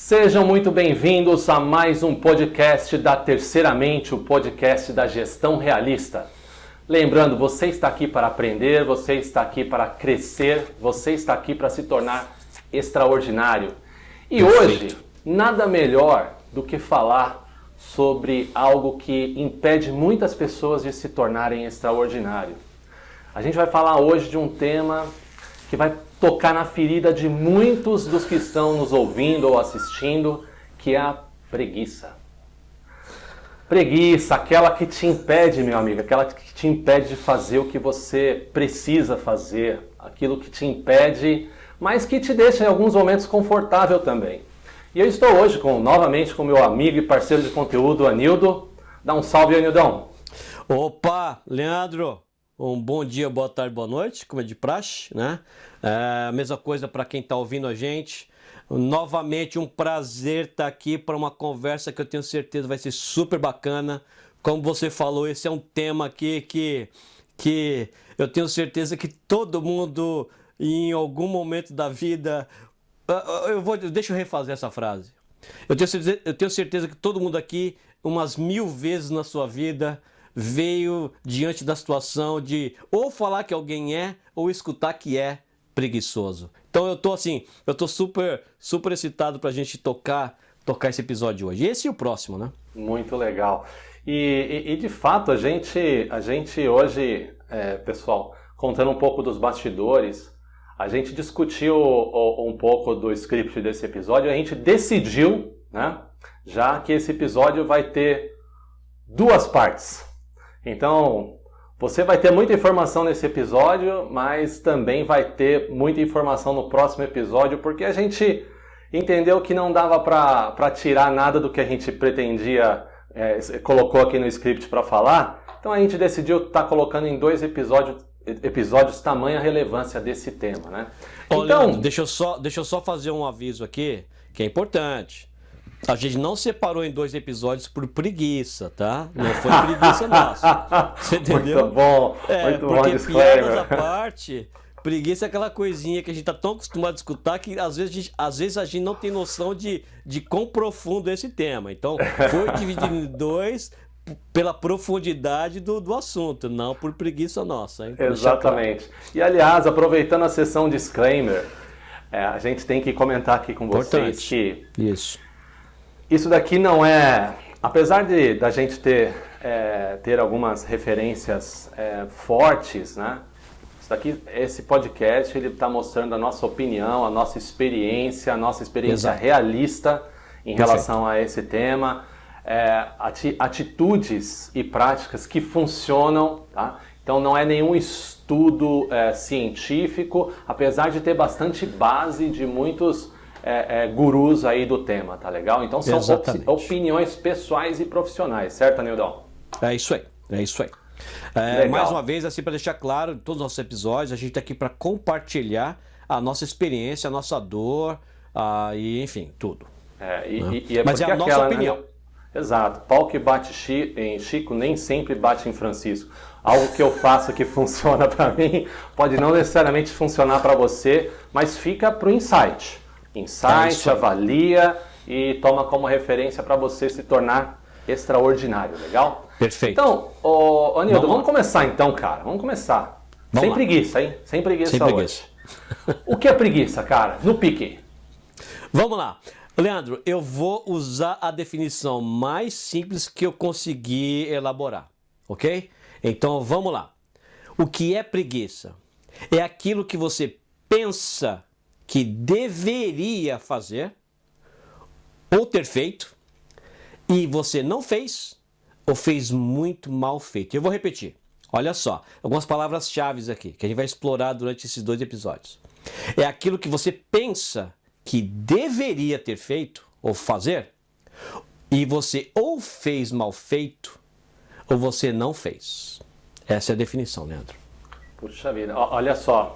Sejam muito bem-vindos a mais um podcast da Terceiramente, o podcast da gestão realista. Lembrando, você está aqui para aprender, você está aqui para crescer, você está aqui para se tornar extraordinário. E hoje, nada melhor do que falar sobre algo que impede muitas pessoas de se tornarem extraordinário. A gente vai falar hoje de um tema que vai tocar na ferida de muitos dos que estão nos ouvindo ou assistindo, que é a preguiça. Preguiça, aquela que te impede, meu amigo, aquela que te impede de fazer o que você precisa fazer, aquilo que te impede, mas que te deixa em alguns momentos confortável também. E eu estou hoje novamente com meu amigo e parceiro de conteúdo, Anildo. Dá um salve, Anildão. Opa, Leandro! Um bom dia, boa tarde, boa noite, como é de praxe, né? A mesma coisa para quem está ouvindo a gente. Novamente, um prazer estar aqui para uma conversa que eu tenho certeza vai ser super bacana. Como você falou, esse é um tema aqui que eu tenho certeza que todo mundo, em algum momento da vida... Deixa eu refazer essa frase. Eu tenho certeza que todo mundo aqui, umas 1000 vezes na sua vida, veio diante da situação de ou falar que alguém é ou escutar que é preguiçoso. Então eu tô super excitado pra gente tocar esse episódio hoje. Esse e o próximo, né? Muito legal. E de fato, a gente hoje, pessoal, contando um pouco dos bastidores, a gente discutiu um pouco do script desse episódio, a gente decidiu, né, já que esse episódio vai ter 2 partes. Então, você vai ter muita informação nesse episódio, mas também vai ter muita informação no próximo episódio, porque a gente entendeu que não dava para tirar nada do que a gente pretendia, colocou aqui no script para falar. Então a gente decidiu estar colocando em 2 episódios tamanha relevância desse tema, né? Ô, então, Leandro, deixa eu só fazer um aviso aqui, que é importante. A gente não separou em 2 episódios por preguiça, tá? Não foi preguiça nossa. Você entendeu? Muito bom, muito bom disclaimer. Piadas à parte, preguiça é aquela coisinha que a gente tá tão acostumado a escutar que às vezes a gente não tem noção de quão profundo é esse tema. Então, foi dividido em 2 pela profundidade do assunto, não por preguiça nossa. Hein? Exatamente. E aliás, aproveitando a sessão disclaimer, a gente tem que comentar aqui com vocês que... Isso daqui não é... Apesar da gente ter algumas referências fortes, né? Esse podcast, ele está mostrando a nossa opinião, a nossa experiência Exato. Realista em relação a esse tema. Atitudes e práticas que funcionam, tá? Então não é nenhum estudo científico, apesar de ter bastante base de muitos gurus aí do tema, tá legal? Então são opiniões pessoais e profissionais, certo, Anildão? É isso aí. Mais uma vez, assim, para deixar claro, em todos os nossos episódios, a gente está aqui para compartilhar a nossa experiência, a nossa dor, e enfim, tudo. Mas é a nossa opinião. Né? Exato. Pau que bate em Chico nem sempre bate em Francisco. Algo que eu faço que funciona para mim pode não necessariamente funcionar para você, mas fica para o insight. Avalia e toma como referência para você se tornar extraordinário, legal? Perfeito. Então, Anildo, vamos começar então, cara. Vamos começar. Sem preguiça, hein? Sem preguiça hoje. O que é preguiça, cara? No pique. Vamos lá. Leandro, eu vou usar a definição mais simples que eu consegui elaborar, ok? Então, vamos lá. O que é preguiça? É aquilo que você pensa que deveria fazer ou ter feito e você não fez ou fez muito mal feito. Eu vou repetir. Olha só, algumas palavras-chave aqui que a gente vai explorar durante esses 2 episódios. É aquilo que você pensa que deveria ter feito ou fazer e você ou fez mal feito ou você não fez. Essa é a definição, Leandro. Puxa vida, olha só.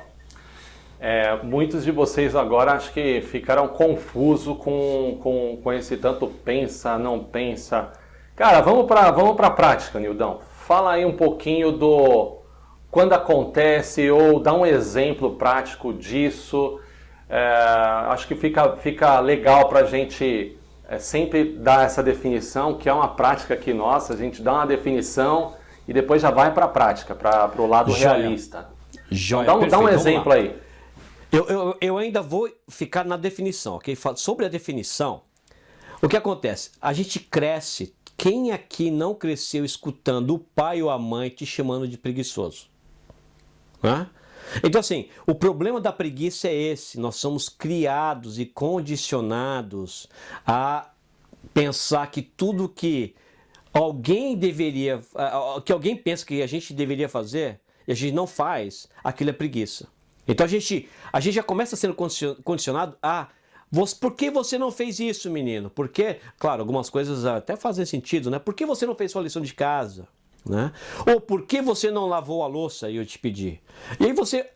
Muitos de vocês agora acho que ficaram confusos com esse tanto pensa, não pensa. Cara, vamos para a prática, Nildão. Fala aí um pouquinho do quando acontece ou dá um exemplo prático disso. acho que fica legal para a gente sempre dar essa definição, que é uma prática aqui nossa, a gente dá uma definição e depois já vai para a prática, para o lado realista. Joia, então, dá um exemplo aí. Eu ainda vou ficar na definição, ok? Sobre a definição, o que acontece? A gente cresce. Quem aqui não cresceu escutando o pai ou a mãe te chamando de preguiçoso? Hã? Então, assim, o problema da preguiça é esse. Nós somos criados e condicionados a pensar que tudo que alguém pensa que a gente deveria fazer e a gente não faz, aquilo é preguiça. Então a gente já começa sendo condicionado a por que você não fez isso, menino? Porque, claro, algumas coisas até fazem sentido, né? Por que você não fez sua lição de casa? Né? Ou por que você não lavou a louça e eu te pedi? E aí você,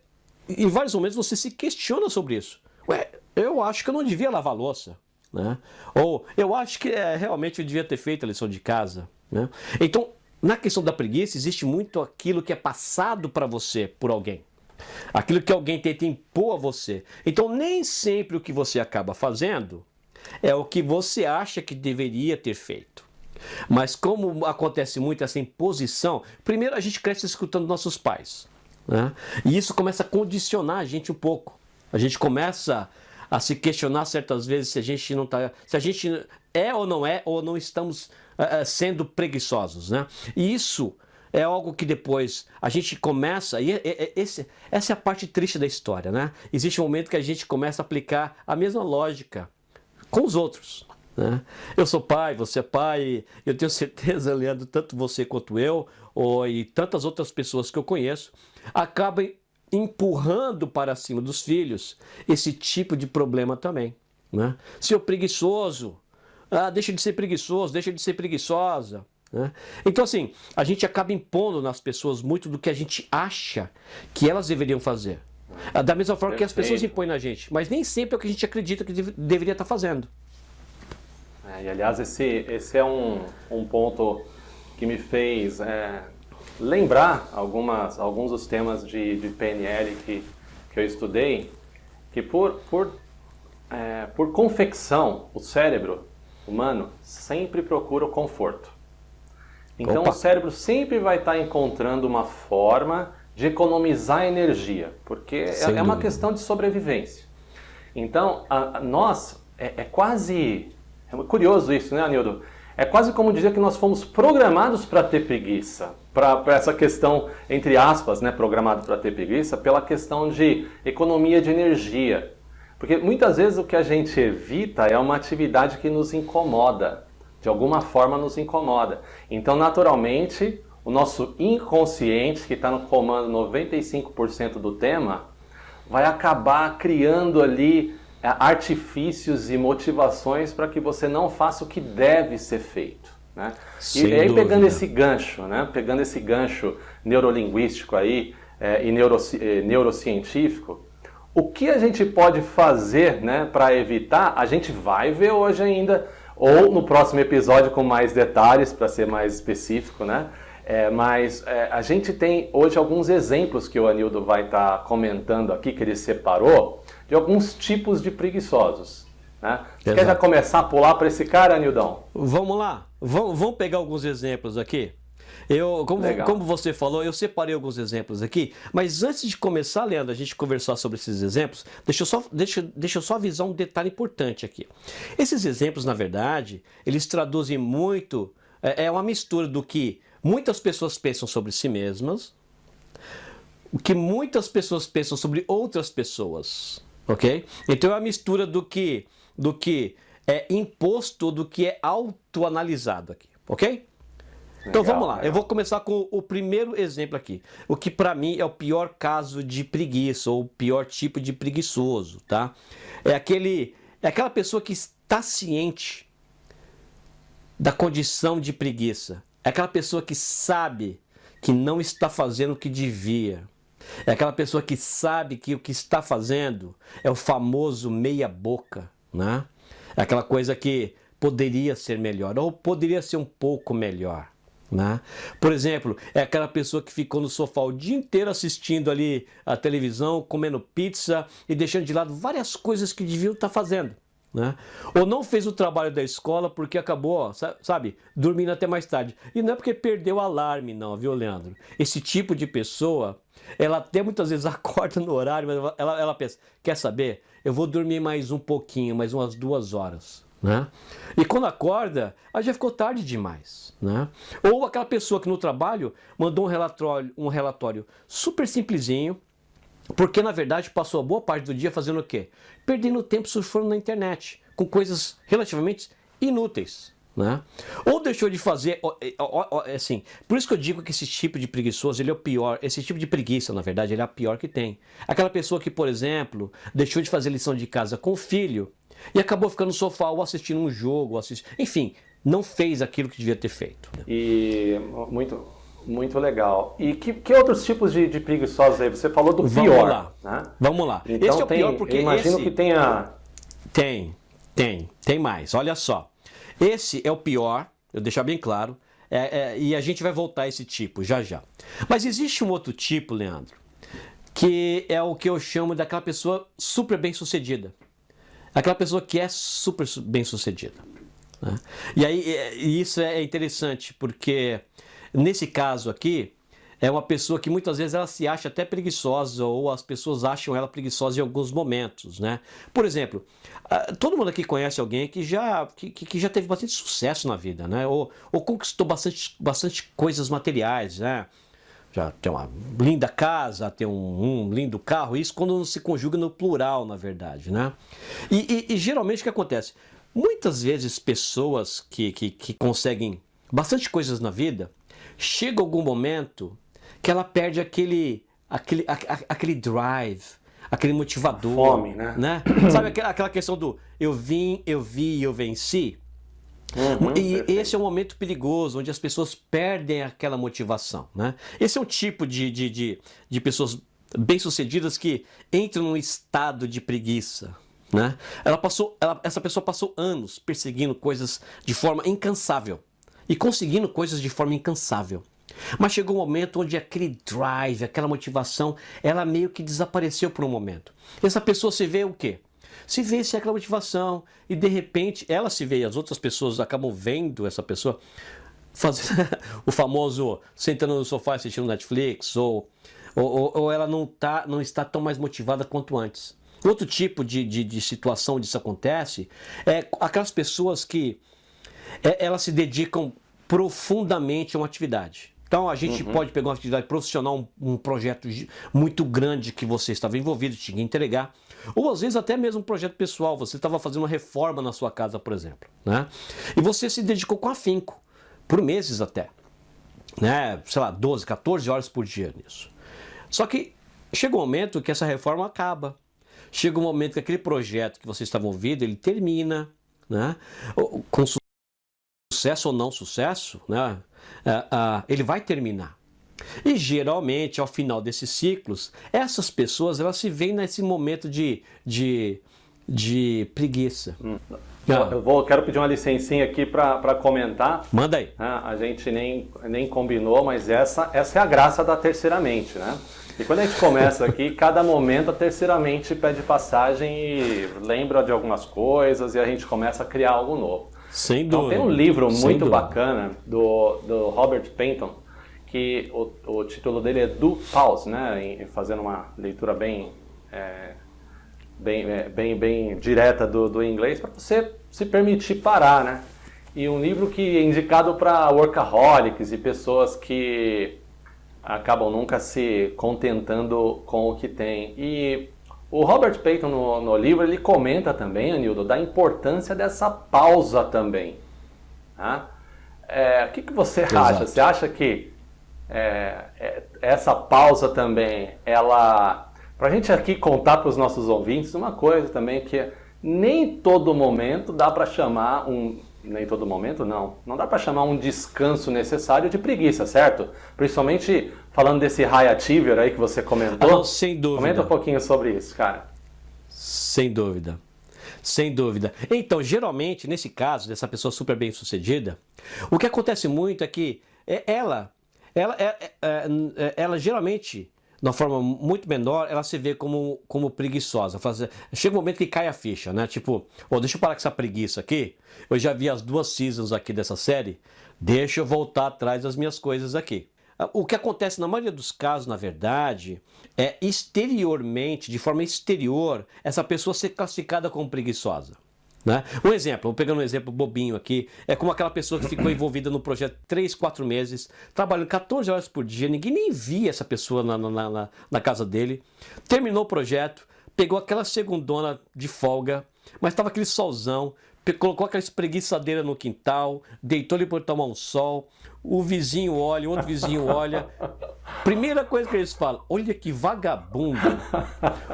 em vários momentos, você se questiona sobre isso. Ué, eu acho que eu não devia lavar a louça. Né? Ou eu acho que realmente eu devia ter feito a lição de casa. Né? Então, na questão da preguiça, existe muito aquilo que é passado para você por alguém. Aquilo que alguém tenta impor a você. Então, nem sempre o que você acaba fazendo é o que você acha que deveria ter feito. Mas como acontece muito essa imposição, primeiro a gente cresce escutando nossos pais. Né? E isso começa a condicionar a gente um pouco. A gente começa a se questionar certas vezes se a gente não tá, se a gente é ou não estamos sendo preguiçosos. Né? E isso é algo que depois a gente começa, essa é a parte triste da história, né? Existe um momento que a gente começa a aplicar a mesma lógica com os outros. Né? Eu sou pai, você é pai, eu tenho certeza, Leandro, tanto você quanto eu, e tantas outras pessoas que eu conheço, acabam empurrando para cima dos filhos esse tipo de problema também. Né? Seu preguiçoso, deixa de ser preguiçoso, deixa de ser preguiçosa. Né? Então, assim, a gente acaba impondo nas pessoas muito do que a gente acha que elas deveriam fazer. Da mesma forma que as pessoas impõem na gente, mas nem sempre é o que a gente acredita que deveria estar fazendo. E aliás, esse é um ponto que me fez lembrar alguns dos temas de PNL que eu estudei, que por confecção, o cérebro humano sempre procura o conforto. Então, o cérebro sempre vai estar encontrando uma forma de economizar energia, porque é uma questão de sobrevivência. Então, nós, é quase... É curioso isso, né, Anildo? É quase como dizer que nós fomos programados para ter preguiça, para essa questão, entre aspas, né, programado para ter preguiça, pela questão de economia de energia. Porque muitas vezes o que a gente evita é uma atividade que nos incomoda. De alguma forma nos incomoda. Então, naturalmente, o nosso inconsciente, que está no comando 95% do tema, vai acabar criando ali artifícios e motivações para que você não faça o que deve ser feito. Né? E aí, pegando esse gancho neurolinguístico aí, e neurocientífico, o que a gente pode fazer, né, para evitar? A gente vai ver hoje ainda, ou no próximo episódio com mais detalhes, para ser mais específico, né? Mas a gente tem hoje alguns exemplos que o Anildo vai estar comentando aqui, que ele separou, de alguns tipos de preguiçosos. Né? Você quer já começar a pular para esse cara, Anildão? Vamos lá, vamos pegar alguns exemplos aqui. Como você falou, eu separei alguns exemplos aqui, mas antes de começar, Leandro, a gente conversar sobre esses exemplos, deixa eu só avisar um detalhe importante aqui. Esses exemplos, na verdade, eles traduzem muito, é uma mistura do que muitas pessoas pensam sobre si mesmas, o que muitas pessoas pensam sobre outras pessoas, ok? Então é uma mistura do que é imposto, do que é autoanalisado aqui, ok? Então vamos lá, eu vou começar com o primeiro exemplo aqui. O que para mim é o pior caso de preguiça, ou o pior tipo de preguiçoso, tá? É aquela pessoa que está ciente da condição de preguiça. É aquela pessoa que sabe que não está fazendo o que devia. É aquela pessoa que sabe que o que está fazendo é o famoso meia boca, né? É aquela coisa que poderia ser melhor, ou poderia ser um pouco melhor. né? Por exemplo, é aquela pessoa que ficou no sofá o dia inteiro assistindo ali a televisão, comendo pizza e deixando de lado várias coisas que deviam estar fazendo, né? Ou não fez o trabalho da escola porque acabou, sabe, dormindo até mais tarde. E não é porque perdeu o alarme, não, viu, Leandro? Esse tipo de pessoa, ela até muitas vezes acorda no horário, mas ela pensa, quer saber? Eu vou dormir mais um pouquinho, mais umas 2 horas. Né? E quando acorda, aí já ficou tarde demais, né? Ou aquela pessoa que no trabalho mandou um relatório super simplesinho, porque na verdade passou a boa parte do dia fazendo o quê? Perdendo tempo surfando na internet, com coisas relativamente inúteis, né? Ou deixou de fazer, assim, por isso que eu digo que esse tipo de preguiçoso, ele é o pior, esse tipo de preguiça, na verdade, ele é a pior que tem. Aquela pessoa que, por exemplo, deixou de fazer lição de casa com o filho, e acabou ficando no sofá ou assistindo um jogo, enfim, não fez aquilo que devia ter feito. E muito legal. E que outros tipos de preguiçosos aí? Você falou do pior. Lá. Né? Vamos lá. Então, esse é o pior porque eu imagino que tenha... Tem mais. Olha só. Esse é o pior, eu deixar bem claro, e a gente vai voltar a esse tipo já já. Mas existe um outro tipo, Leandro, que é o que eu chamo daquela pessoa super bem-sucedida. Aquela pessoa que é super bem-sucedida. Né? E aí isso é interessante, porque nesse caso aqui, é uma pessoa que muitas vezes ela se acha até preguiçosa, ou as pessoas acham ela preguiçosa em alguns momentos. Né? Por exemplo, todo mundo aqui conhece alguém que já teve bastante sucesso na vida, né? ou conquistou bastante coisas materiais, né? Já tem uma linda casa, tem um lindo carro, isso quando se conjuga no plural, na verdade, né? E geralmente o que acontece? Muitas vezes pessoas que conseguem bastante coisas na vida, chega algum momento que ela perde aquele drive, aquele motivador. A fome, né? Sabe aquela questão do eu vi e eu venci? E esse é um momento perigoso, onde as pessoas perdem aquela motivação, né? Esse é um tipo de pessoas bem-sucedidas que entram num estado de preguiça, né? Essa pessoa passou anos perseguindo coisas de forma incansável e conseguindo coisas de forma incansável. Mas chegou um momento onde aquele drive, aquela motivação, ela meio que desapareceu por um momento. Essa pessoa se vê o quê? Se vê sem aquela motivação e de repente ela se vê e as outras pessoas acabam vendo essa pessoa fazendo o famoso sentando no sofá assistindo Netflix ou ela não está tão mais motivada quanto antes. Outro tipo de situação onde isso acontece é aquelas pessoas que elas se dedicam profundamente a uma atividade. Então a gente pode pegar uma atividade profissional, um projeto muito grande que você estava envolvido, tinha que entregar, ou às vezes até mesmo um projeto pessoal, você estava fazendo uma reforma na sua casa, por exemplo, né? E você se dedicou com afinco, por meses até, né? Sei lá, 12, 14 horas por dia nisso. Só que chega um momento que essa reforma acaba, chega um momento que aquele projeto que você estava envolvido, ele termina, né? Com sucesso ou não sucesso, né? Ele vai terminar. E geralmente, ao final desses ciclos, essas pessoas elas se veem nesse momento de preguiça. Quero pedir uma licencinha aqui para comentar. Manda aí. A gente nem combinou, mas essa é a graça da terceira mente, né? E quando a gente começa aqui, cada momento a terceira mente pede passagem e lembra de algumas coisas e a gente começa a criar algo novo. Sem dúvida. Então tem um livro muito bacana do Robert Penton, que o título dele é Do Pause, né? Fazendo uma leitura bem direta do inglês, para você se permitir parar, né? E um livro que é indicado para workaholics e pessoas que acabam nunca se contentando com o que tem. E o Robert Penton no livro ele comenta também, Anildo, da importância dessa pausa também. Tá? O que você acha? Você acha que essa pausa também, ela... Para a gente aqui contar para os nossos ouvintes uma coisa também, que nem todo momento dá para chamar nem todo momento não dá para chamar um descanso necessário de preguiça, certo? Principalmente falando desse high achiever aí que você comentou. Não, sem dúvida. Comenta um pouquinho sobre isso, cara. Sem dúvida. Sem dúvida. Então, geralmente, nesse caso, dessa pessoa super bem sucedida, o que acontece muito é que ela geralmente, de uma forma muito menor, ela se vê como preguiçosa. Chega um momento que cai a ficha, né? Tipo, deixa eu parar com essa preguiça aqui. Eu já vi as 2 seasons aqui dessa série. Deixa eu voltar atrás das minhas coisas aqui. O que acontece na maioria dos casos, na verdade, é exteriormente, de forma exterior, essa pessoa ser classificada como preguiçosa. Né? Um exemplo, vou pegando um exemplo bobinho aqui, é como aquela pessoa que ficou envolvida no projeto 3, 4 meses, trabalhando 14 horas por dia, ninguém nem via essa pessoa na casa dele, terminou o projeto, pegou aquela segundona de folga, mas estava aquele solzão, colocou aquela espreguiçadeira no quintal, deitou ele para tomar um sol, o vizinho olha, o outro vizinho olha. Primeira coisa que eles falam, olha que vagabundo,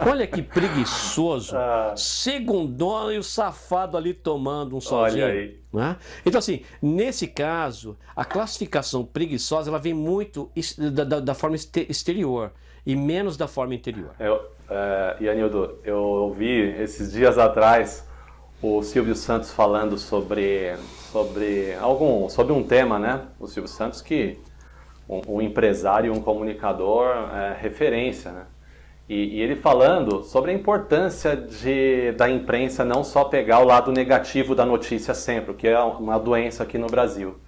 olha que preguiçoso, segundona e o safado ali tomando um solzinho. Olha aí. Né? Então assim, nesse caso, a classificação preguiçosa ela vem muito da forma exterior e menos da forma interior. Ianildo, eu ouvi esses dias atrás o Silvio Santos falando sobre um tema, né? O Silvio Santos que um empresário, um comunicador referência, né? E ele falando sobre a importância da imprensa não só pegar o lado negativo da notícia sempre, que é uma doença aqui no Brasil.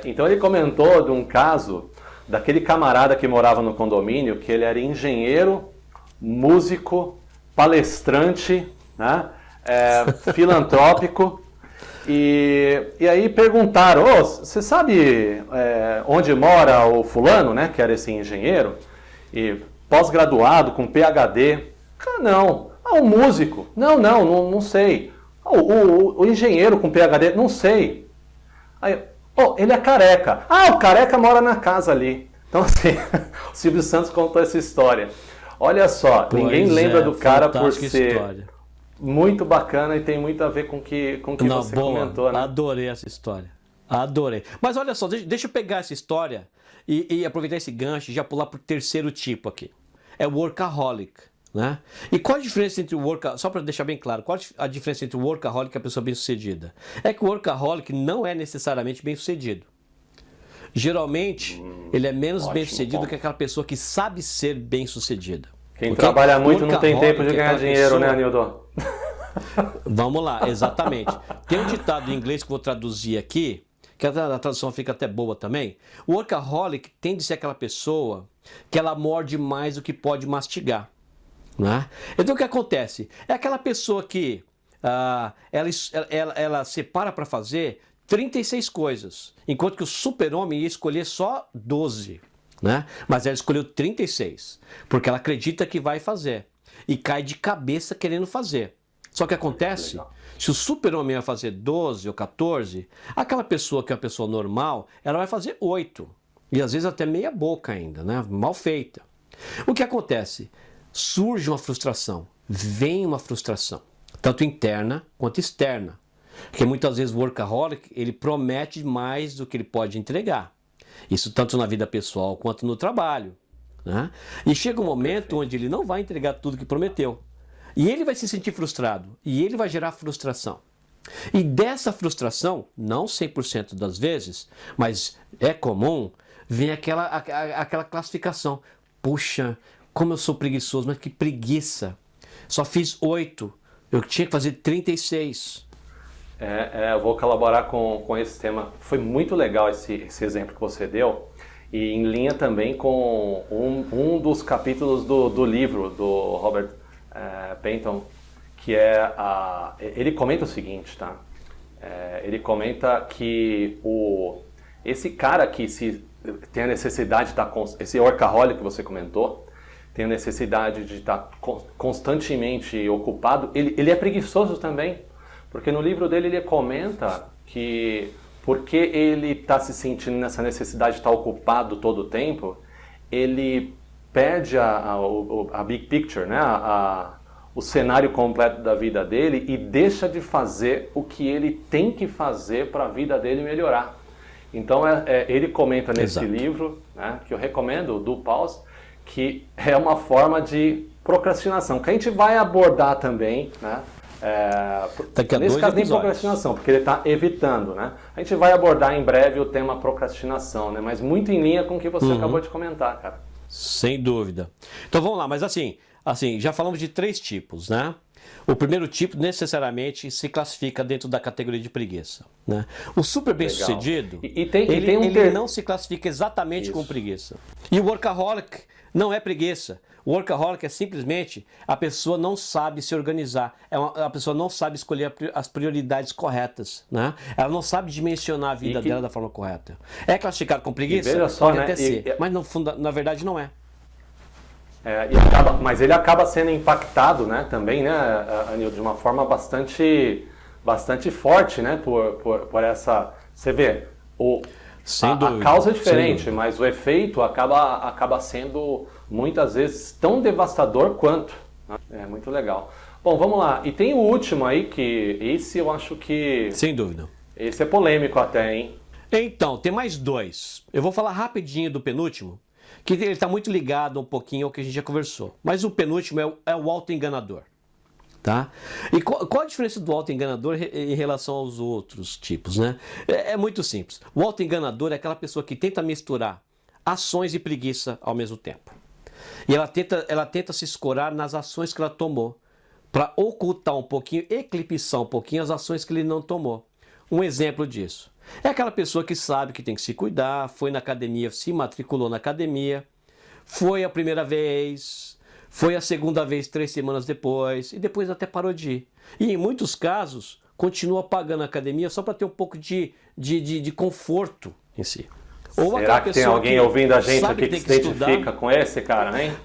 Então ele comentou de um caso daquele camarada que morava no condomínio, que ele era engenheiro, músico, palestrante, né? Filantrópico, e aí perguntaram, você sabe onde mora o fulano, né, que era esse engenheiro, e pós-graduado, com PhD? Não. O músico? Não sei. O engenheiro com PhD? Não sei. Aí, ele é careca. O careca mora na casa ali. Então assim, o Silvio Santos contou essa história. Olha só, ninguém lembra do cara por ser... História. Muito bacana e tem muito a ver com o que você comentou, né? Adorei essa história. Adorei. Mas olha só, deixa eu pegar essa história e aproveitar esse gancho e já pular para o terceiro tipo aqui. É o workaholic, né? E qual a diferença entre o workaholic, só para deixar bem claro, qual a diferença entre o workaholic e a pessoa bem-sucedida? É que o workaholic não é necessariamente bem-sucedido. Geralmente, ele é menos bem-sucedido que aquela pessoa que sabe ser bem-sucedida. Quem trabalha muito não tem tempo de ganhar dinheiro, né, Anildo? Vamos lá, exatamente. Tem um ditado em inglês que eu vou traduzir aqui, que a tradução fica até boa também. O workaholic tende a ser aquela pessoa que ela morde mais do que pode mastigar. Né? Então o que acontece? É aquela pessoa que ela separa para fazer 36 coisas, enquanto que o super-homem ia escolher só 12. Né? Mas ela escolheu 36, porque ela acredita que vai fazer e cai de cabeça querendo fazer. Só que acontece, se o super-homem vai fazer 12 ou 14, aquela pessoa que é uma pessoa normal, ela vai fazer 8. E às vezes até meia boca ainda, né? Mal feita. O que acontece? Surge uma frustração, vem uma frustração, tanto interna quanto externa. Porque muitas vezes o workaholic, ele promete mais do que ele pode entregar. Isso tanto na vida pessoal quanto no trabalho. Né? E chega um momento onde ele não vai entregar tudo que prometeu. E ele vai se sentir frustrado. E ele vai gerar frustração. E dessa frustração, não 100% das vezes, mas é comum, vem aquela classificação. Puxa, como eu sou preguiçoso, mas que preguiça. Só fiz 8, eu tinha que fazer 36. Eu vou colaborar com esse tema. Foi muito legal esse exemplo que você deu. E em linha também com um dos capítulos do livro do Robert Penton, que ele comenta o seguinte, tá? Ele comenta que esse cara que tem a necessidade de estar, esse workaholic que você comentou, tem a necessidade de estar constantemente ocupado, ele é preguiçoso também, porque no livro dele ele comenta que porque ele está se sentindo nessa necessidade de estar ocupado todo o tempo, ele perde a big picture, né? O cenário completo da vida dele e deixa de fazer o que ele tem que fazer para a vida dele melhorar. Então ele comenta nesse livro, né, que eu recomendo, do Pause, que é uma forma de procrastinação, que a gente vai abordar também, né, Daqui a nesse 2 caso nem episódios. procrastinação, porque ele está evitando, né? A gente vai abordar em breve o tema procrastinação, né? Mas muito em linha com o que você acabou de comentar, cara. Sem dúvida. Então vamos lá, mas assim, já falamos de 3 tipos, né? O primeiro tipo necessariamente se classifica dentro da categoria de preguiça, né? O super bem-sucedido, ele não se classifica exatamente como preguiça. E o workaholic não é preguiça. O workaholic é simplesmente a pessoa não sabe se organizar, a pessoa não sabe escolher as prioridades corretas, né? Ela não sabe dimensionar a vida dela da forma correta. É classificado como preguiça? Veja só, pode né? até ser, mas na verdade não é. Mas ele acaba sendo impactado, né, também, né, Anil, de uma forma bastante forte, né, por essa... Você vê, a causa é diferente, mas o efeito acaba sendo, muitas vezes, tão devastador quanto. Né? É muito legal. Bom, vamos lá. E tem o último aí, que esse eu acho que... Sem dúvida. Esse é polêmico até, hein? Então, tem mais 2. Eu vou falar rapidinho do penúltimo, que ele está muito ligado um pouquinho ao que a gente já conversou. Mas o penúltimo é o autoenganador. Tá? E qual a diferença do autoenganador em relação aos outros tipos, né? É muito simples. O autoenganador é aquela pessoa que tenta misturar ações e preguiça ao mesmo tempo. E ela tenta se escorar nas ações que ela tomou, para ocultar um pouquinho, eclipsar um pouquinho as ações que ele não tomou. Um exemplo disso é aquela pessoa que sabe que tem que se cuidar, foi na academia, se matriculou na academia, foi a primeira vez, foi a segunda vez 3 semanas depois, e depois até parou de ir. E em muitos casos, continua pagando a academia só para ter um pouco de conforto em si. Ou será que tem alguém ouvindo a gente aqui que se identifica com esse cara, hein?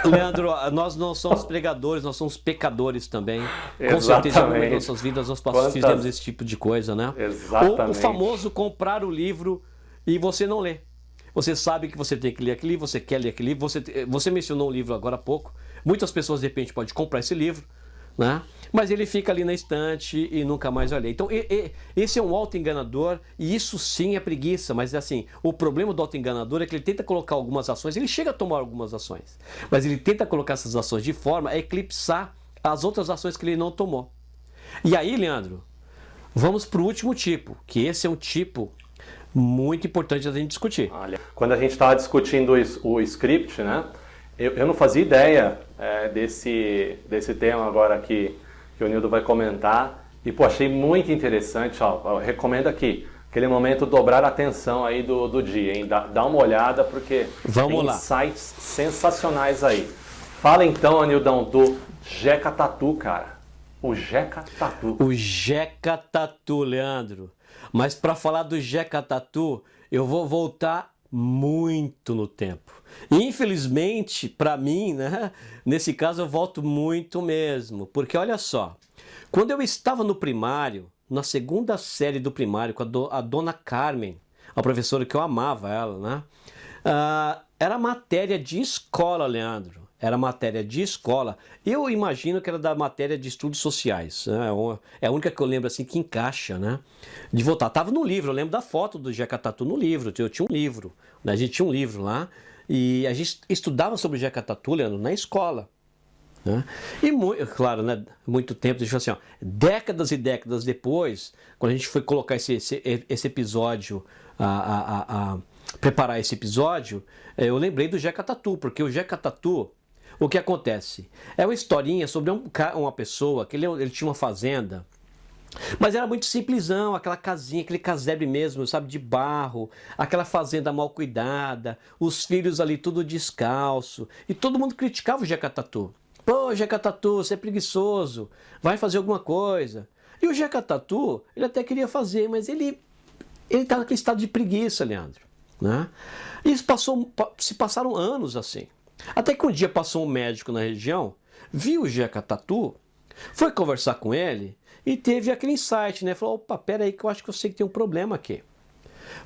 Leandro, nós não somos pregadores, nós somos pecadores também. Com certeza, em alguma de nossas vidas, nós fizemos esse tipo de coisa, né? Exatamente. Ou o famoso comprar o livro e você não lê. Você sabe que você tem que ler aquele livro, você quer ler aquele livro, você mencionou um livro agora há pouco. Muitas pessoas, de repente, podem comprar esse livro, né? Mas ele fica ali na estante e nunca mais vai ler. Então, esse é um autoenganador e isso sim é preguiça. Mas assim, o problema do autoenganador é que ele tenta colocar algumas ações, ele chega a tomar algumas ações, mas ele tenta colocar essas ações de forma a eclipsar as outras ações que ele não tomou. E aí, Leandro, vamos para o último tipo, que esse é um tipo muito importante da gente discutir. Olha, quando a gente estava discutindo o script, né? Eu não fazia ideia desse tema agora que o Nildo vai comentar. E, pô, achei muito interessante. Ó, eu recomendo aqui, aquele momento dobrar a atenção aí do dia, hein? Dá uma olhada, porque tem insights sensacionais aí. Fala então, Anildão, do Jeca Tatu, cara. O Jeca Tatu. O Jeca Tatu, Leandro. Mas para falar do Jeca Tatu, eu vou voltar muito no tempo. Infelizmente, para mim, né, nesse caso eu volto muito mesmo, porque olha só, quando eu estava no primário, na segunda série do primário, com a dona Carmen, a professora que eu amava ela, né, era matéria de escola, Leandro. Era matéria de escola. Eu imagino que era da matéria de estudos sociais. Né? É a única que eu lembro assim que encaixa, né? De voltar. Estava no livro, eu lembro da foto do Jeca Tatu no livro. Eu tinha um livro, né? A gente tinha um livro lá e a gente estudava sobre o Jeca Tatu, Leandro, na escola. Né? E, claro, né, muito tempo, deixa eu falar assim, ó, décadas e décadas depois, quando a gente foi colocar esse episódio, preparar esse episódio, eu lembrei do Jeca Tatu, porque o Jeca Tatu, o que acontece? É uma historinha sobre uma pessoa que ele tinha uma fazenda, mas era muito simplesão, aquela casinha, aquele casebre mesmo, sabe, de barro, aquela fazenda mal cuidada, os filhos ali tudo descalço, e todo mundo criticava o Jeca Tatu. Pô, Jeca Tatu, você é preguiçoso, vai fazer alguma coisa. E o Jeca Tatu, ele até queria fazer, mas ele tá naquele estado de preguiça, Leandro. Né? E se passaram anos assim. Até que um dia passou um médico na região, viu o Jeca Tatu, foi conversar com ele e teve aquele insight, né? Falou, opa, peraí que eu acho que eu sei que tem um problema aqui.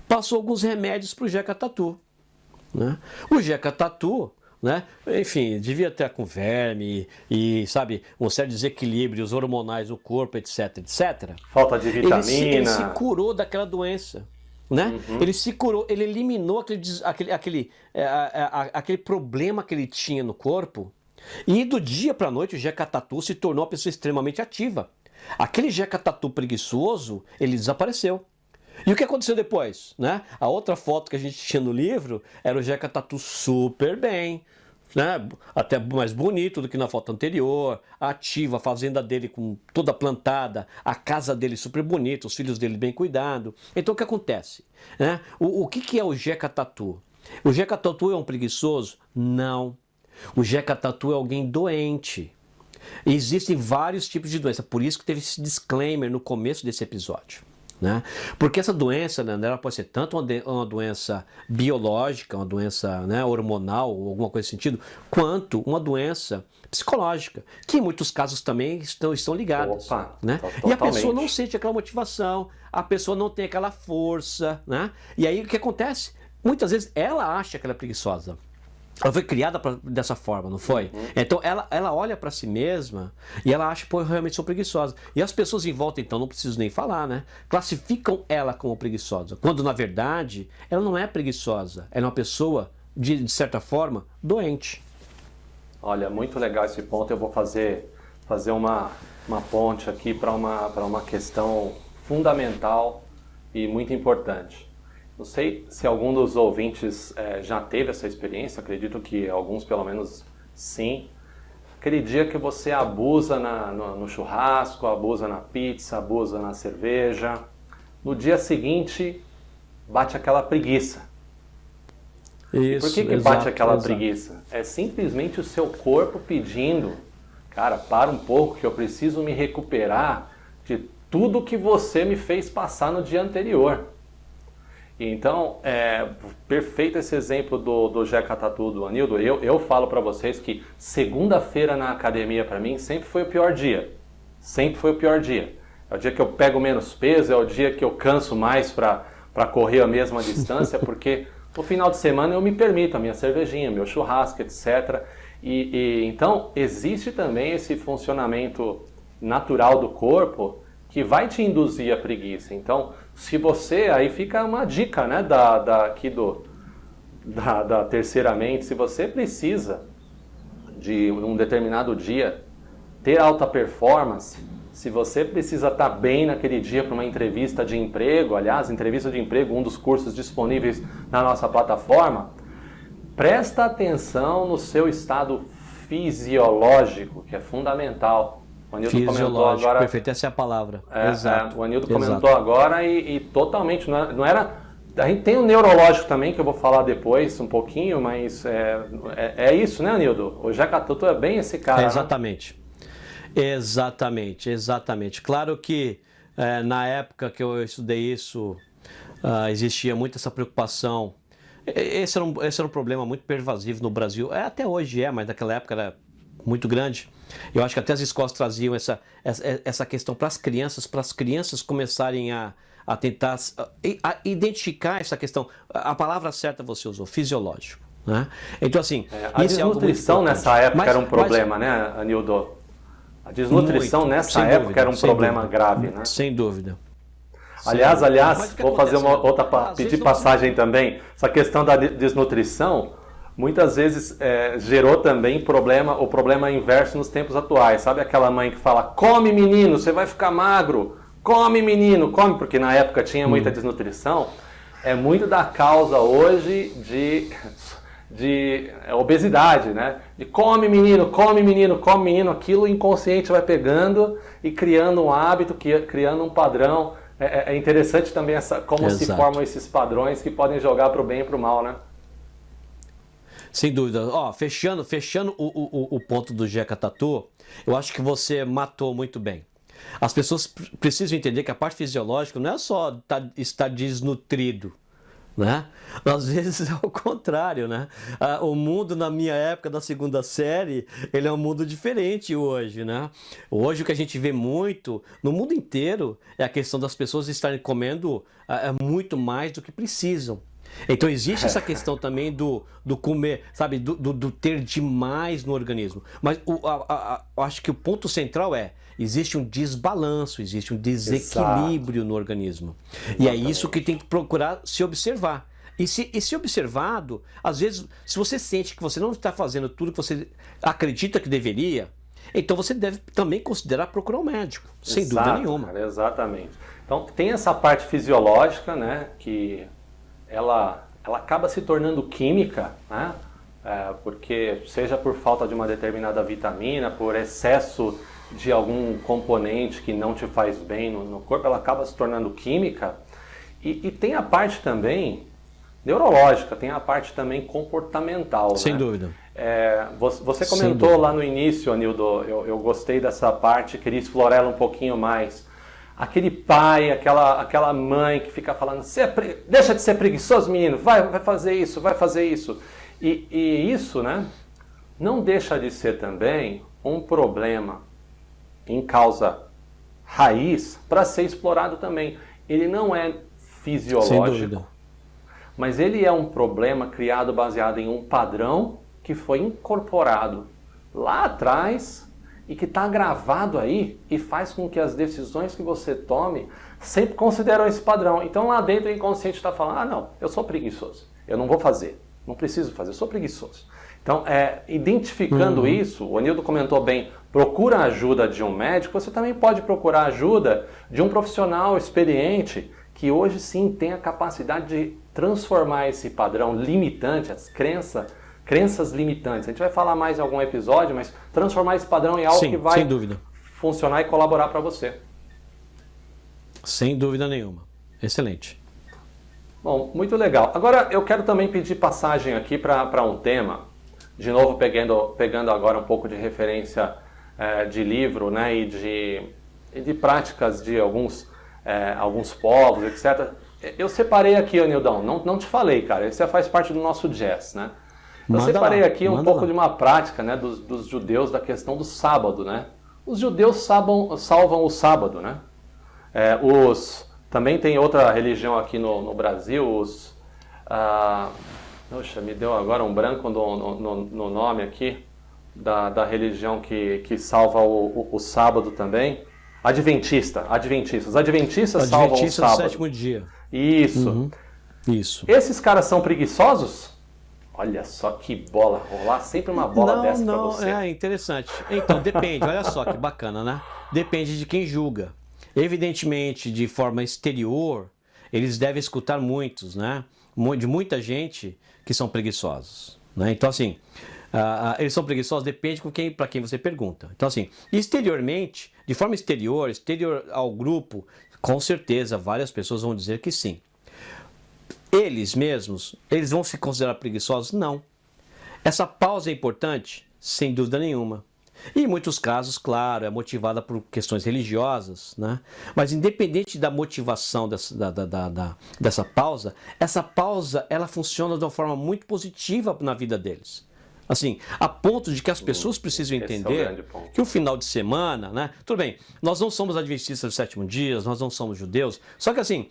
Passou alguns remédios para o Jeca Tatu. Né? O Jeca Tatu, né? Enfim, devia estar com verme e, sabe, um certo desequilíbrios hormonais no corpo, etc, etc. Falta de vitamina. Ele se curou daquela doença. Né? Uhum. Ele se curou, ele eliminou aquele problema que ele tinha no corpo E do dia para a noite o Jeca Tatu se tornou uma pessoa extremamente ativa. Aquele Jeca Tatu preguiçoso, ele desapareceu. E o que aconteceu depois, né? A outra foto que a gente tinha no livro era o Jeca Tatu super bem, né? Até mais bonito do que na foto anterior, ativa, a fazenda dele com toda plantada, a casa dele super bonita, os filhos dele bem cuidados. Então o que acontece, né? O que é o Jeca Tatu? O Jeca Tatu é um preguiçoso? Não. O Jeca Tatu é alguém doente. Existem vários tipos de doença, por isso que teve esse disclaimer no começo desse episódio. Né? Porque essa doença, né, ela pode ser tanto uma doença biológica, uma doença, né, hormonal, ou alguma coisa nesse sentido, quanto uma doença psicológica, que em muitos casos também estão ligadas. Opa, né? E a pessoa não sente aquela motivação, a pessoa não tem aquela força. Né? E aí o que acontece? Muitas vezes ela acha que ela é preguiçosa. Ela foi criada dessa forma, não foi? Então ela olha para si mesma e ela acha, pô, eu realmente sou preguiçosa. E as pessoas em volta, então, não preciso nem falar, né? Classificam ela como preguiçosa. Quando, na verdade, ela não é preguiçosa. Ela é uma pessoa, de certa forma, doente. Olha, muito legal esse ponto. Eu vou fazer uma ponte aqui para uma questão fundamental e muito importante. Não sei se algum dos ouvintes já teve essa experiência, acredito que alguns pelo menos sim. Aquele dia que você abusa no churrasco, abusa na pizza, abusa na cerveja. No dia seguinte, bate aquela preguiça. Isso, por que bate aquela preguiça? É simplesmente o seu corpo pedindo, cara, para um pouco que eu preciso me recuperar de tudo que você me fez passar no dia anterior. Então, perfeito esse exemplo do Jeca Tatu, do Anildo. Eu falo para vocês que segunda-feira na academia para mim sempre foi o pior dia. Sempre foi o pior dia. É o dia que eu pego menos peso, é o dia que eu canso mais para correr a mesma distância, porque no final de semana eu me permito a minha cervejinha, meu churrasco, etc. Então, existe também esse funcionamento natural do corpo que vai te induzir a preguiça. Então, se você, aí fica uma dica, né, da terceiramente, se você precisa de um determinado dia ter alta performance, se você precisa estar bem naquele dia para uma entrevista de emprego, aliás, entrevista de emprego, um dos cursos disponíveis na nossa plataforma, presta atenção no seu estado fisiológico, que é fundamental. O Anildo comentou agora. Perfeito, essa é a palavra. Exato. O Anildo comentou agora e totalmente, não era. A gente tem o neurológico também, que eu vou falar depois um pouquinho, mas é isso, né, Anildo? O Jeca Tatu é bem esse cara. Exatamente. Né? Exatamente. Claro que na época que eu estudei isso, existia muito essa preocupação. Esse era um problema muito pervasivo no Brasil. Até hoje mas naquela época era muito grande. Eu acho que até as escolas traziam essa questão para as crianças começarem a tentar identificar essa questão. A palavra certa você usou, fisiológico. Né? Então, assim, a desnutrição nessa época era um problema, né, Anildo? A desnutrição nessa época era um problema grave, né? Sem dúvida. Aliás, vou fazer uma outra, pedir passagem também. Essa questão da desnutrição muitas vezes gerou também o problema inverso nos tempos atuais. Sabe aquela mãe que fala, come menino, você vai ficar magro, come menino, come, porque na época tinha muita desnutrição. É muito da causa hoje de obesidade, né? De come menino, aquilo inconsciente vai pegando e criando um hábito, criando um padrão. É interessante também como se formam esses padrões que podem jogar para o bem e para o mal, né? Sem dúvida. Fechando o ponto do Jeca Tatu, eu acho que você matou muito bem. As pessoas precisam entender que a parte fisiológica não é só estar desnutrido, né? Às vezes é o contrário, né? O mundo na minha época da segunda série, ele é um mundo diferente hoje, né? Hoje o que a gente vê muito no mundo inteiro é a questão das pessoas estarem comendo muito mais do que precisam. Então existe essa questão também do comer, sabe, do ter demais no organismo. Mas eu acho que o ponto central existe um desbalanço, existe um desequilíbrio no organismo. Exatamente. E é isso que tem que procurar se observar. se observado, às vezes, se você sente que você não está fazendo tudo que você acredita que deveria, então você deve também considerar procurar um médico, sem dúvida nenhuma. Cara, exatamente. Então tem essa parte fisiológica, né, que ela acaba se tornando química, né, porque seja por falta de uma determinada vitamina, por excesso de algum componente que não te faz bem no corpo, ela acaba se tornando química. E tem a parte também neurológica, tem a parte também comportamental. Sem né? dúvida. Você comentou lá no início, Anildo, eu gostei dessa parte, queria explorar ela um pouquinho mais. Aquele pai, aquela mãe que fica falando, deixa de ser preguiçoso, menino, vai fazer isso, vai fazer isso. E isso, né, não deixa de ser também um problema em causa raiz para ser explorado também. Ele não é fisiológico, mas ele é um problema criado baseado em um padrão que foi incorporado lá atrás e que está gravado aí e faz com que as decisões que você tome sempre consideram esse padrão. Então lá dentro o inconsciente está falando, não, eu sou preguiçoso, eu não vou fazer, não preciso fazer, eu sou preguiçoso. Então, identificando isso, o Anildo comentou bem, procura a ajuda de um médico, você também pode procurar a ajuda de um profissional experiente que hoje sim tem a capacidade de transformar esse padrão limitante, as crenças limitantes. A gente vai falar mais em algum episódio, mas transformar esse padrão em algo que vai funcionar e colaborar para você. Sem dúvida nenhuma. Excelente. Bom, muito legal. Agora eu quero também pedir passagem aqui para um tema, de novo pegando agora um pouco de referência de livro, né, e de práticas de alguns povos, etc. Eu separei aqui, Anildão, não te falei, cara, isso faz parte do nosso jazz, né? Eu separei aqui um pouco de uma prática, né, dos judeus da questão do sábado, né? Os judeus salvam o sábado, né? Também tem outra religião aqui no Brasil, Poxa, me deu agora um branco no nome aqui, da religião que salva o sábado também. Adventistas. Os Adventistas salvam o sábado. Do sétimo dia. Isso. Isso. Esses caras são preguiçosos? Olha só que bola, rolar sempre uma bola dessa pra você. É interessante. Então, depende, olha só que bacana, né? Depende de quem julga. Evidentemente, de forma exterior, eles devem escutar muitos, né? De muita gente que são preguiçosos, né? Então, assim, eles são preguiçosos, depende para quem você pergunta. Então, assim, exteriormente, de forma exterior ao grupo, com certeza várias pessoas vão dizer que sim. Eles mesmos, eles vão se considerar preguiçosos? Não. Essa pausa é importante? Sem dúvida nenhuma. E em muitos casos, claro, é motivada por questões religiosas, né? Mas independente da motivação dessa pausa, essa pausa ela funciona de uma forma muito positiva na vida deles. Assim, a ponto de que as pessoas precisam entender que o final de semana, né? Tudo bem, nós não somos adventistas do sétimo dia, nós não somos judeus, só que assim,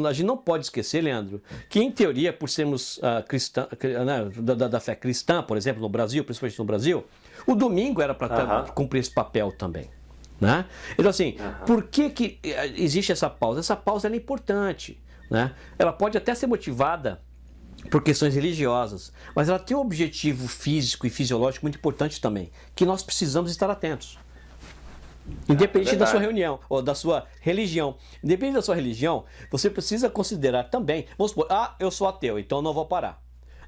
a gente não pode esquecer, Leandro, que em teoria, por sermos da fé cristã, por exemplo, no Brasil, principalmente no Brasil, o domingo era para cumprir esse papel também. Né? Então assim, por que existe essa pausa? Essa pausa é importante, né? Ela pode até ser motivada por questões religiosas, mas ela tem um objetivo físico e fisiológico muito importante também, que nós precisamos estar atentos. Independente da sua reunião, ou da sua religião. Independente da sua religião, você precisa considerar também, vamos supor, eu sou ateu, então não vou parar.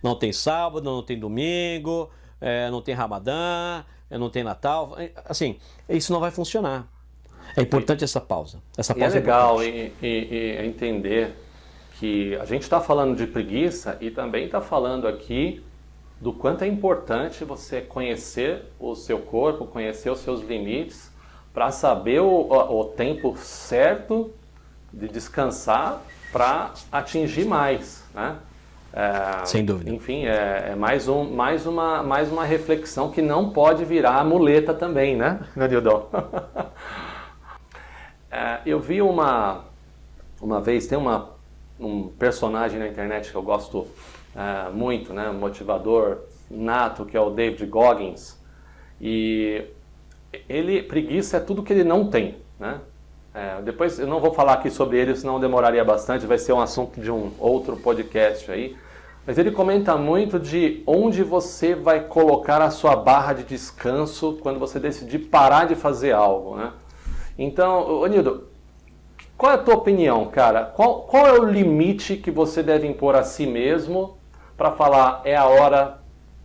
Não tem sábado, não tem domingo, não tem Ramadã, não tem Natal, assim, isso não vai funcionar. É importante essa pausa. Essa pausa é legal e entender que a gente está falando de preguiça e também está falando aqui do quanto é importante você conhecer o seu corpo, conhecer os seus limites, para saber o tempo certo de descansar para atingir mais, né? Sem dúvida. Enfim, mais uma reflexão que não pode virar muleta também, né, Nildão? Eu vi uma vez, tem um personagem na internet que eu gosto muito, né, motivador nato, que é o David Goggins, e preguiça é tudo que ele não tem, né? Depois eu não vou falar aqui sobre ele, senão demoraria bastante, vai ser um assunto de um outro podcast aí. Mas ele comenta muito de onde você vai colocar a sua barra de descanso quando você decidir parar de fazer algo, né? Então, Nildo, qual é a tua opinião, cara? Qual é o limite que você deve impor a si mesmo para falar, é a hora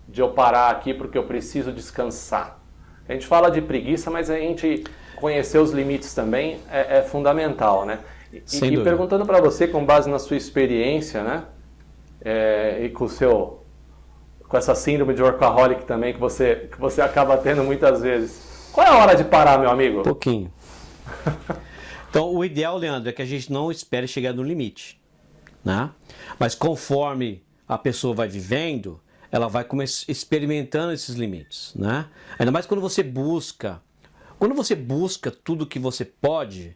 de eu parar aqui porque eu preciso descansar? A gente fala de preguiça, mas a gente conhecer os limites também é fundamental, né? E perguntando para você, com base na sua experiência, né? E com essa síndrome de workaholic também que você acaba tendo muitas vezes. Qual é a hora de parar, meu amigo? Pouquinho. Então, o ideal, Leandro, é que a gente não espere chegar no limite, né? Mas conforme a pessoa vai vivendo, ela vai experimentando esses limites, né? Ainda mais quando você busca tudo que você pode,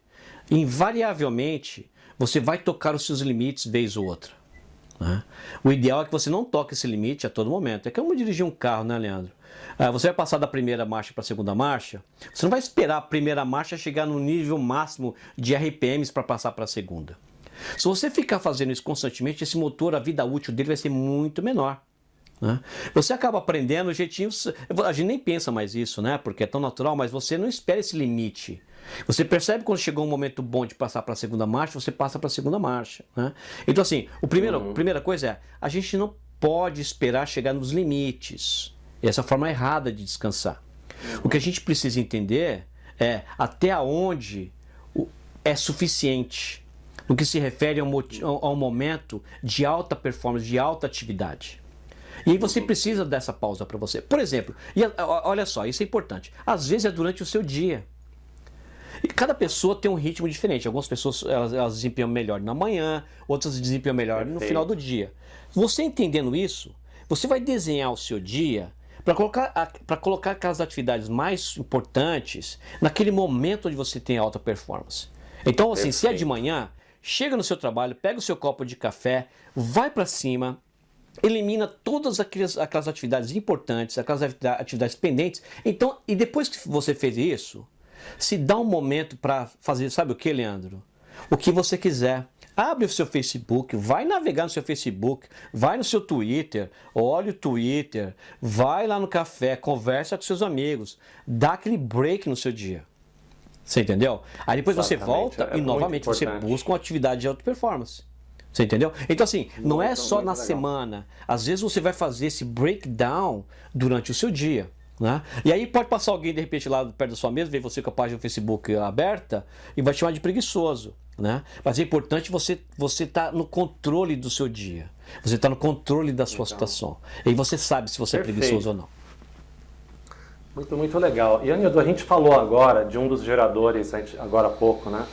invariavelmente você vai tocar os seus limites vez ou outra, né? O ideal é que você não toque esse limite a todo momento. É como dirigir um carro, né, Leandro? Você vai passar da primeira marcha para a segunda marcha, você não vai esperar a primeira marcha chegar no nível máximo de RPMs para passar para a segunda. Se você ficar fazendo isso constantemente, esse motor, a vida útil dele vai ser muito menor, né? Você acaba aprendendo o jeitinho, a gente nem pensa mais isso, né? Porque é tão natural, mas você não espera esse limite. Você percebe quando chegou um momento bom de passar para a segunda marcha, você passa para a segunda marcha, né? Então assim, a primeira coisa é, a gente não pode esperar chegar nos limites. E essa forma errada de descansar. O que a gente precisa entender é até onde é suficiente no que se refere ao momento de alta performance, de alta atividade. E aí você precisa dessa pausa para você. Por exemplo, olha só, isso é importante. Às vezes é durante o seu dia. E cada pessoa tem um ritmo diferente. Algumas pessoas elas desempenham melhor na manhã, outras desempenham melhor no final do dia. Você entendendo isso, você vai desenhar o seu dia para colocar aquelas atividades mais importantes naquele momento onde você tem alta performance. Então, assim, se é de manhã, chega no seu trabalho, pega o seu copo de café, vai para cima, elimina todas aquelas atividades importantes, aquelas atividades pendentes. Então, e depois que você fez isso, se dá um momento para fazer, sabe o que, Leandro? O que você quiser. Abre o seu Facebook, vai navegar no seu Facebook, vai no seu Twitter, olha o Twitter, vai lá no café, conversa com seus amigos, dá aquele break no seu dia. Você entendeu? Aí depois você volta e novamente você busca uma atividade de alta performance. Você entendeu? Então assim, não é só na semana. Às vezes você vai fazer esse breakdown durante o seu dia, né? E aí pode passar alguém de repente lá perto da sua mesa, ver você com a página do Facebook aberta e vai te chamar de preguiçoso, né? Mas é importante você estar no controle do seu dia. Você está no controle da sua situação. E aí você sabe se você é preguiçoso ou não. Muito, muito legal. E, Anildo, a gente falou agora de um dos geradores, agora há pouco, né?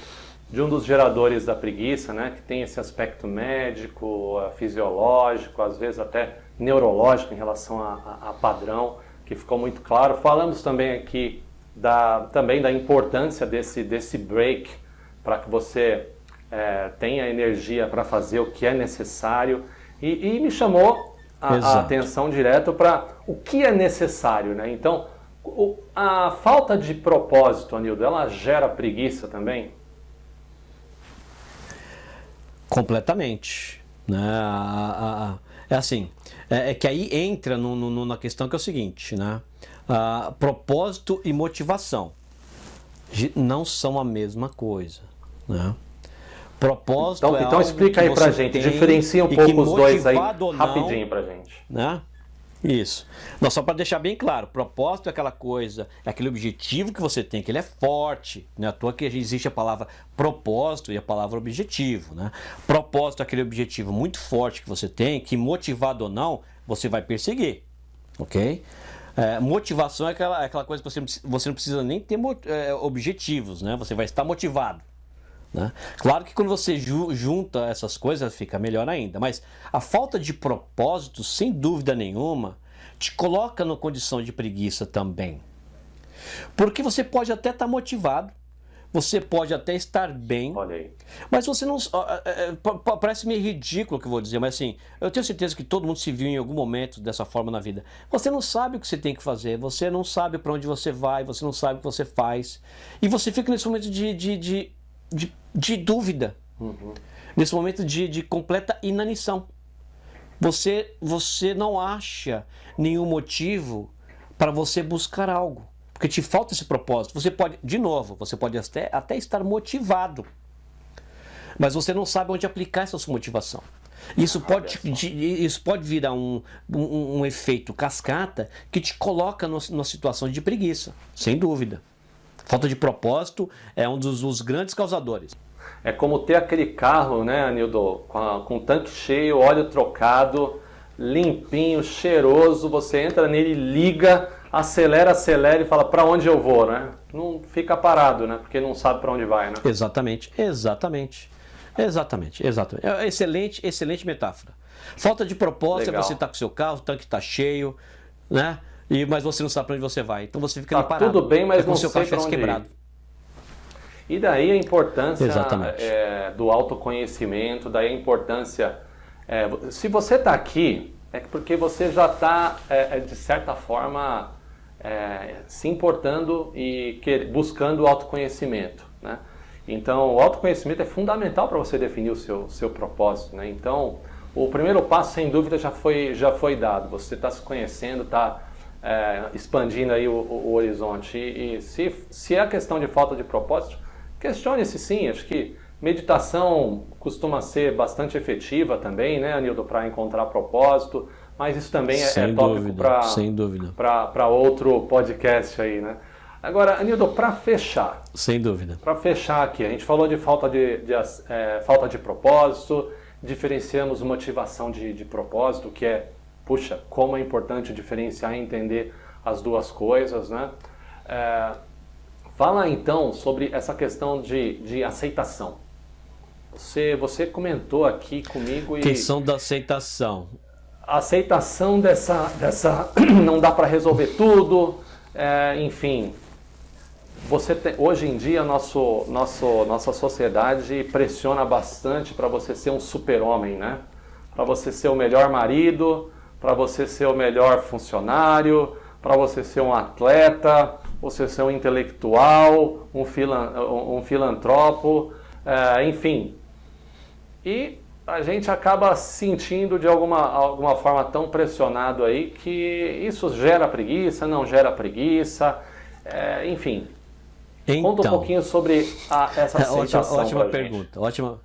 De um dos geradores da preguiça, né? Que tem esse aspecto médico, fisiológico, às vezes até neurológico em relação a padrão, que ficou muito claro. Falamos também aqui também da importância desse break, para que você tenha energia para fazer o que é necessário. E me chamou a atenção direto para o que é necessário, né? Então, a falta de propósito, Anildo, ela gera preguiça também? Completamente, né? É assim, que aí entra na questão que é o seguinte, né? Propósito e motivação não são a mesma coisa, né? Propósito então explica aí pra gente, diferencia um pouco os dois aí rapidinho pra gente, né? Isso. Não, só para deixar bem claro, propósito é aquela coisa, é aquele objetivo que você tem, que ele é forte, né? À toa que existe a palavra propósito e a palavra objetivo, né? Propósito é aquele objetivo muito forte que você tem, que motivado ou não, você vai perseguir, ok? Motivação é aquela coisa que você não precisa nem ter objetivos, né? Você vai estar motivado, né? Claro que quando você junta essas coisas fica melhor ainda, mas a falta de propósito, sem dúvida nenhuma, te coloca na condição de preguiça também. Porque você pode até estar motivado, você pode até estar bem, mas você não... Parece meio ridículo o que eu vou dizer, mas assim, eu tenho certeza que todo mundo se viu em algum momento dessa forma na vida. Você não sabe o que você tem que fazer, você não sabe para onde você vai, você não sabe o que você faz, e você fica nesse momento de de dúvida, nesse momento de completa inanição. Você não acha nenhum motivo para você buscar algo, porque te falta esse propósito. Você pode, de novo, você pode até estar motivado, mas você não sabe onde aplicar essa sua motivação. Isso pode virar um efeito cascata que te coloca numa situação de preguiça, sem dúvida. Falta de propósito é um dos grandes causadores. É como ter aquele carro, né, Anildo, com tanque cheio, óleo trocado, limpinho, cheiroso, você entra nele, liga, acelera e fala, para onde eu vou, né? Não fica parado, né? Porque não sabe para onde vai, né? Exatamente. Excelente metáfora. Falta de propósito. Legal. É você estar com o seu carro, o tanque está cheio, né? Mas você não sabe para onde você vai. Então você fica ali parado. Tudo bem, mas não sei para onde quebrado. E daí a importância do autoconhecimento, daí a importância... se você está aqui, é porque você já está, de certa forma, se importando e buscando o autoconhecimento, né? Então, o autoconhecimento é fundamental para você definir o seu propósito, né? Então, o primeiro passo, sem dúvida, já foi dado. Você está se conhecendo, está expandindo aí o horizonte. E se é a questão de falta de propósito, questione-se sim. Acho que meditação costuma ser bastante efetiva também, né, Anildo, para encontrar propósito. Mas isso também é tópico para outro podcast aí, né? Agora, Anildo, para fechar... Sem dúvida. Para fechar aqui, a gente falou de falta de propósito, diferenciamos motivação de propósito, que é, puxa, como é importante diferenciar e entender as duas coisas, né? Fala então sobre essa questão de aceitação. Você comentou aqui comigo e... Questão da aceitação. A aceitação dessa não dá para resolver tudo, enfim... hoje em dia, nossa sociedade pressiona bastante para você ser um super-homem, né? Para você ser o melhor marido, para você ser o melhor funcionário, para você ser um atleta, você ser um intelectual, um filantropo, enfim. E a gente acaba se sentindo de alguma forma tão pressionado aí que isso gera preguiça, não gera preguiça, enfim. Então, conta um pouquinho sobre essa aceitação. Ótima pergunta, ótima.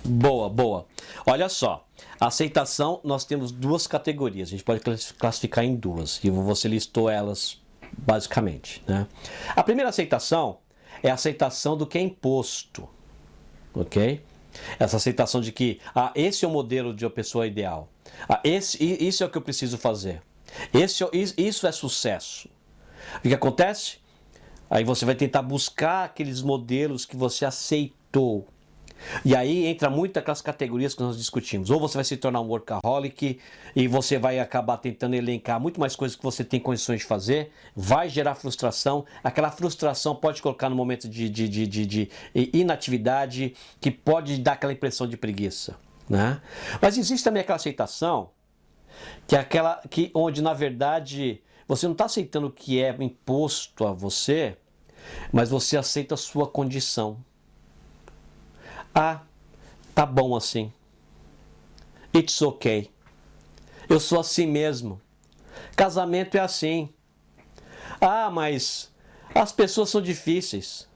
Boa. Olha só, a aceitação nós temos duas categorias, a gente pode classificar em duas, e você listou elas basicamente, né? A primeira aceitação é a aceitação do que é imposto, ok? Essa aceitação de que esse é o modelo de uma pessoa ideal, isso é o que eu preciso fazer, isso é sucesso. O que acontece? Aí você vai tentar buscar aqueles modelos que você aceitou. E aí entra muito aquelas categorias que nós discutimos. Ou você vai se tornar um workaholic e você vai acabar tentando elencar muito mais coisas que você tem condições de fazer. Vai gerar frustração. Aquela frustração pode te colocar no momento de inatividade, que pode dar aquela impressão de preguiça, né? Mas existe também aquela aceitação, que é aquela onde na verdade... Você não está aceitando o que é imposto a você, mas você aceita a sua condição. Tá bom assim. It's okay. Eu sou assim mesmo. Casamento é assim. Mas as pessoas são difíceis.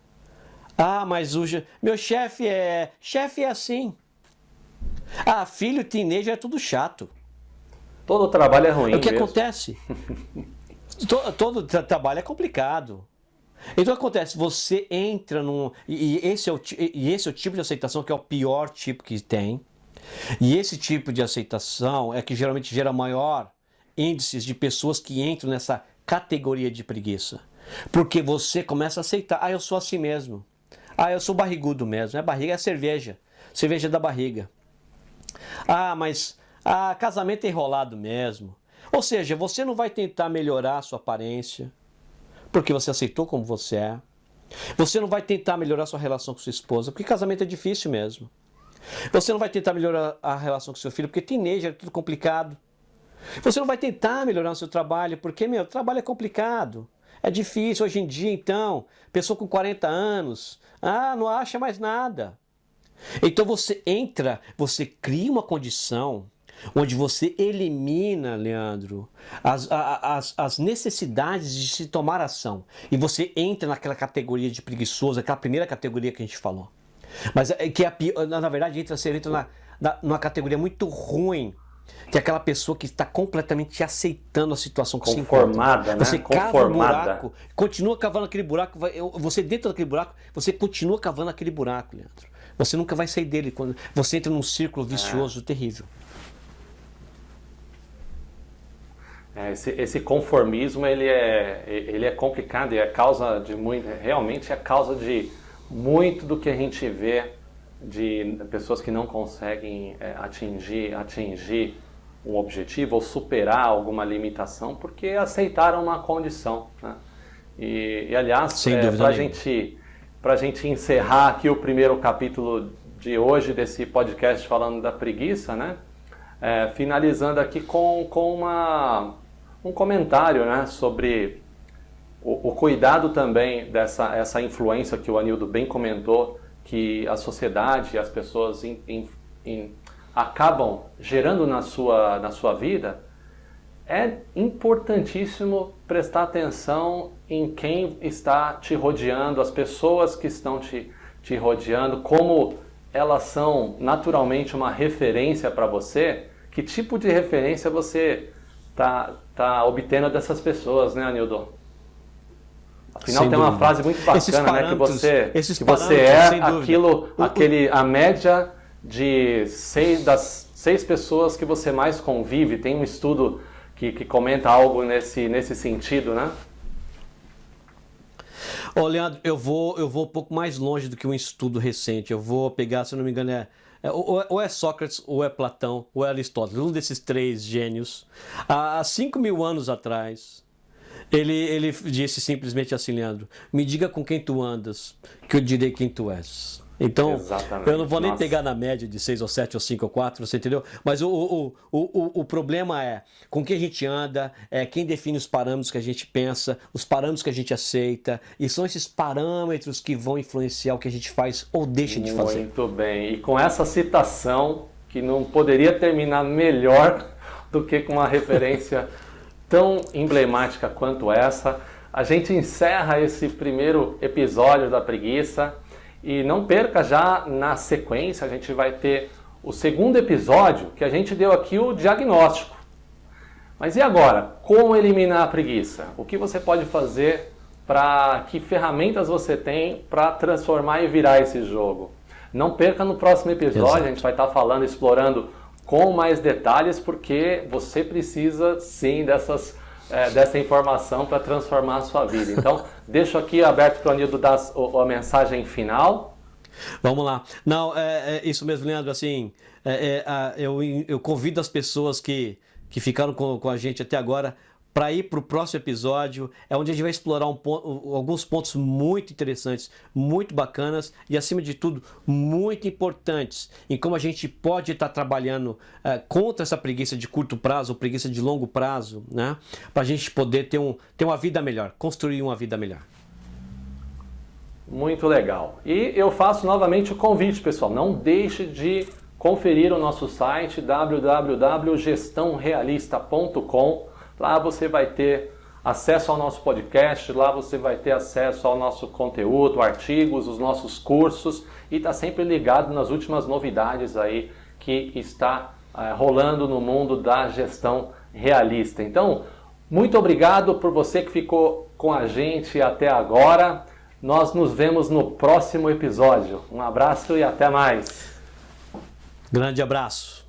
Mas meu chefe é assim. Filho, teenager é tudo chato. Todo trabalho é ruim. O que acontece? Todo trabalho é complicado. Então acontece, você entra num... E esse é o tipo de aceitação que é o pior tipo que tem. E esse tipo de aceitação é que geralmente gera maior índices de pessoas que entram nessa categoria de preguiça. Porque você começa a aceitar, eu sou assim mesmo. Eu sou barrigudo mesmo. Barriga é cerveja. Cerveja da barriga. Mas casamento é enrolado mesmo. Ou seja, você não vai tentar melhorar a sua aparência, porque você aceitou como você é. Você não vai tentar melhorar a sua relação com sua esposa, porque casamento é difícil mesmo. Você não vai tentar melhorar a relação com seu filho, porque teenager é tudo complicado. Você não vai tentar melhorar o seu trabalho, porque, trabalho é complicado. É difícil hoje em dia, então. Pessoa com 40 anos, não acha mais nada. Então você entra, você cria uma condição onde você elimina, Leandro, as necessidades de se tomar ação. E você entra naquela categoria de preguiçoso, aquela primeira categoria que a gente falou. Mas que na verdade você entra numa categoria muito ruim, que é aquela pessoa que está completamente aceitando a situação que conformada, se encontra. Né? Você cava um buraco, continua cavando aquele buraco, você dentro daquele buraco, você continua cavando aquele buraco, Leandro. Você nunca vai sair dele, quando você entra num círculo vicioso terrível. Esse conformismo ele é complicado e é causa de muito, realmente é causa de muito do que a gente vê de pessoas que não conseguem atingir um objetivo ou superar alguma limitação porque aceitaram uma condição, né? E aliás, para a gente encerrar aqui o primeiro capítulo de hoje desse podcast falando da preguiça, né? Finalizando aqui com um comentário, né, sobre o cuidado também essa influência que o Anildo bem comentou, que a sociedade e as pessoas acabam gerando na sua vida. É importantíssimo prestar atenção em quem está te rodeando, as pessoas que estão te rodeando, como elas são naturalmente uma referência para você, que tipo de referência você tá obtendo dessas pessoas, né, Anildo? Afinal, tem uma frase muito bacana, né, que você é a média das 6 pessoas que você mais convive. Tem um estudo que comenta algo nesse sentido, né? Ô, Leandro, eu vou um pouco mais longe do que um estudo recente. Eu vou pegar, se eu não me engano, ou é Sócrates, ou é Platão, ou é Aristóteles, um desses 3 gênios. Há 5.000 anos atrás, ele disse simplesmente assim, Leandro: me diga com quem tu andas, que eu direi quem tu és. Então, exatamente. Eu não vou nem pegar na média de 6 ou 7 ou 5 ou 4, você entendeu? Mas o problema é com quem a gente anda, quem define os parâmetros que a gente pensa, os parâmetros que a gente aceita, e são esses parâmetros que vão influenciar o que a gente faz ou deixa de fazer. Muito bem. E com essa citação, que não poderia terminar melhor do que com uma referência tão emblemática quanto essa, a gente encerra esse primeiro episódio da preguiça. E não perca, já na sequência, a gente vai ter o segundo episódio, que a gente deu aqui o diagnóstico. Mas e agora? Como eliminar a preguiça? O que você pode fazer que ferramentas você tem para transformar e virar esse jogo? Não perca no próximo episódio. Exato. A gente vai estar explorando com mais detalhes, porque você precisa sim dessa informação para transformar a sua vida. Então, deixo aqui aberto para o Anildo dar a mensagem final. Vamos lá. Não, isso mesmo, Leandro. Assim, eu convido as pessoas que ficaram com a gente até agora para ir para o próximo episódio, onde a gente vai explorar alguns pontos muito interessantes, muito bacanas e, acima de tudo, muito importantes em como a gente pode estar trabalhando contra essa preguiça de curto prazo ou preguiça de longo prazo, né? Para a gente poder ter uma vida melhor, construir uma vida melhor. Muito legal. E eu faço novamente o convite, pessoal. Não deixe de conferir o nosso site www.gestãorealista.com. Lá você vai ter acesso ao nosso podcast, lá você vai ter acesso ao nosso conteúdo, artigos, os nossos cursos, e está sempre ligado nas últimas novidades aí que está rolando no mundo da gestão realista. Então, muito obrigado por você que ficou com a gente até agora. Nós nos vemos no próximo episódio. Um abraço e até mais. Grande abraço.